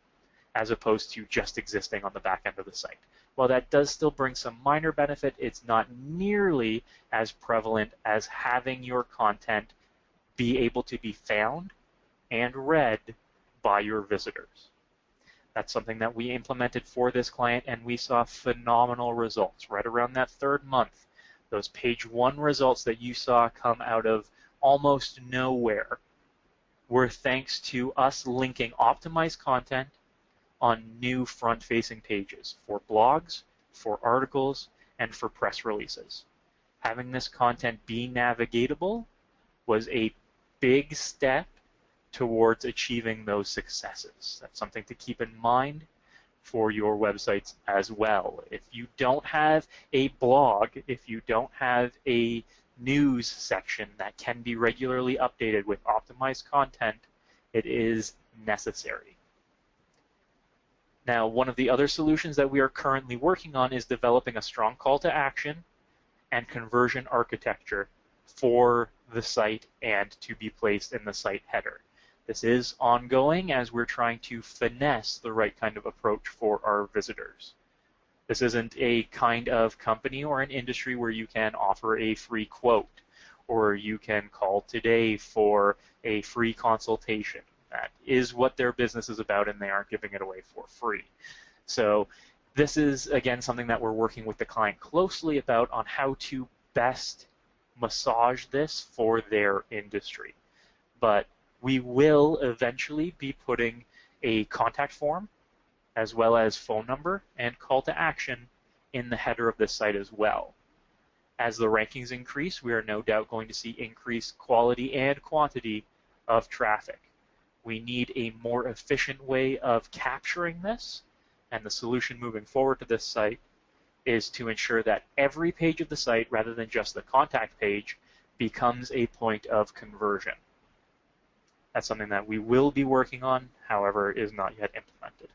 as opposed to just existing on the back end of the site. While that does still bring some minor benefit, it's not nearly as prevalent as having your content be able to be found and read by your visitors. That's something that we implemented for this client, and we saw phenomenal results right around that 3rd month. Those page 1 results that you saw come out of almost nowhere were thanks to us linking optimized content on new front-facing pages for blogs, for articles, and for press releases. Having this content be navigatable was a big step towards achieving those successes. That's something to keep in mind for your websites as well. If you don't have a blog, if you don't have a news section that can be regularly updated with optimized content, it is necessary. Now, one of the other solutions that we are currently working on is developing a strong call to action and conversion architecture for the site and to be placed in the site header. This is ongoing as we're trying to finesse the right kind of approach for our visitors. This isn't a kind of company or an industry where you can offer a free quote or you can call today for a free consultation. That is what their business is about, and they aren't giving it away for free. So this is, again, something that we're working with the client closely about on how to best massage this for their industry. But we will eventually be putting a contact form as well as phone number and call to action in the header of this site as well. As the rankings increase, we are no doubt going to see increased quality and quantity of traffic. We need a more efficient way of capturing this, and the solution moving forward to this site is to ensure that every page of the site, rather than just the contact page, becomes a point of conversion. That's something that we will be working on, however, is not yet implemented.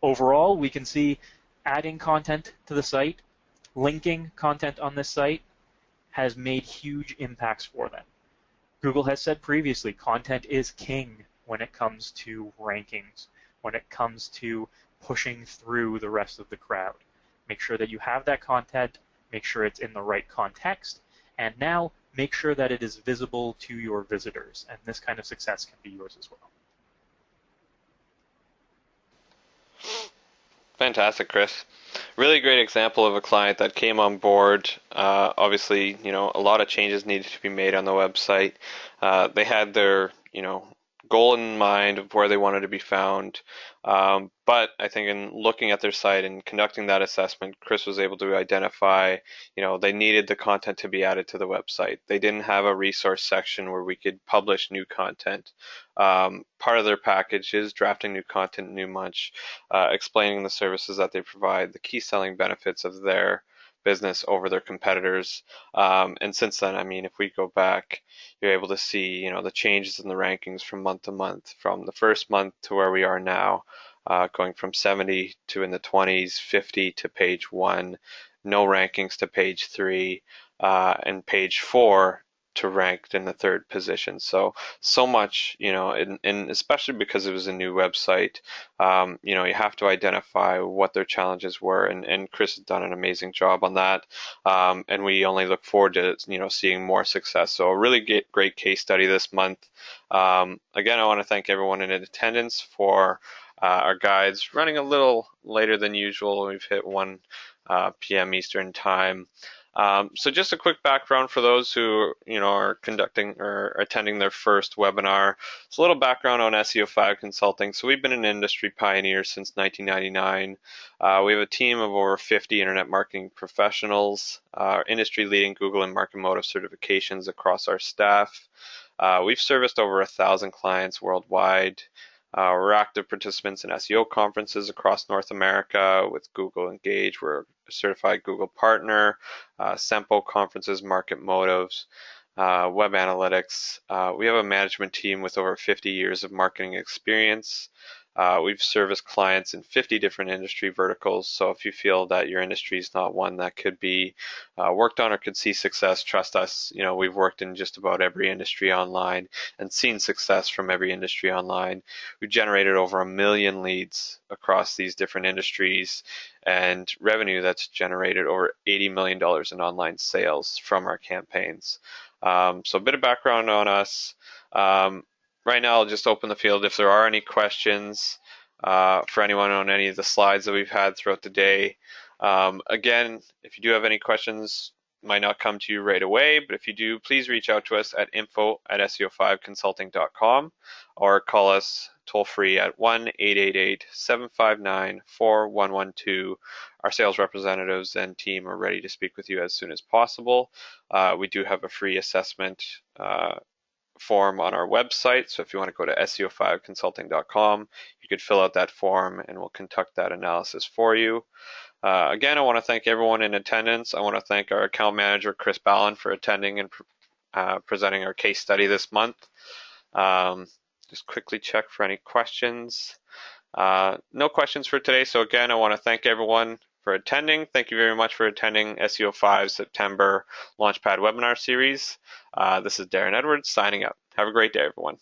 Overall, we can see adding content to the site, linking content on this site has made huge impacts for them. Google has said previously, content is king when it comes to rankings, when it comes to pushing through the rest of the crowd. Make sure that you have that content, make sure it's in the right context, and now make sure that it is visible to your visitors, and this kind of success can be yours as well. Fantastic, Chris. Really great example of a client that came on board. Obviously, a lot of changes needed to be made on the website. They had their, goal in mind of where they wanted to be found. But I think in looking at their site and conducting that assessment, Chris was able to identify, they needed the content to be added to the website. They didn't have a resource section where we could publish new content. Part of their package is drafting new content new month, explaining the services that they provide, the key selling benefits of their business over their competitors. And since then, if we go back, you're able to see, the changes in the rankings from month to month, from the first month to where we are now, going from 70 to in the 20s, 50 to page 1, no rankings to page 3, and page 4 to ranked in the 3rd position. So much, and especially because it was a new website, you have to identify what their challenges were, and Chris has done an amazing job on that, and we only look forward to, seeing more success. So a really great case study this month. Again, I want to thank everyone in attendance for our guides running a little later than usual. We've hit 1 p.m. Eastern time. So just a quick background for those who are conducting or attending their first webinar. It's a little background on SEO5 Consulting. So we've been an industry pioneer since 1999. We have a team of over 50 internet marketing professionals, industry-leading Google and Market Motive certifications across our staff. We've serviced over 1,000 clients worldwide. We're active participants in SEO conferences across North America with Google Engage. We're a certified Google partner, SEMPO conferences, Market Motives, web analytics. We have a management team with over 50 years of marketing experience. We've serviced clients in 50 different industry verticals. So if you feel that your industry is not one that could be worked on or could see success, trust us. We've worked in just about every industry online and seen success from every industry online. We've generated over 1 million leads across these different industries and revenue that's generated over $80 million in online sales from our campaigns. So a bit of background on us. Right now, I'll just open the field if there are any questions for anyone on any of the slides that we've had throughout the day. Again, if you do have any questions, might not come to you right away, but if you do, please reach out to us at info@SEO5consulting.com or call us toll free at 1-888-759-4112. Our sales representatives and team are ready to speak with you as soon as possible. We do have a free assessment form on our website. So if you want to go to SEO5consulting.com, you could fill out that form and we'll conduct that analysis for you. Again, I want to thank everyone in attendance. I want to thank our account manager, Chris Ballin, for attending and presenting our case study this month. Just quickly check for any questions. No questions for today. So again, I want to thank everyone for attending. Thank you very much for attending SEO5 September Launchpad Webinar Series. This is Darren Edwards signing up. Have a great day, everyone.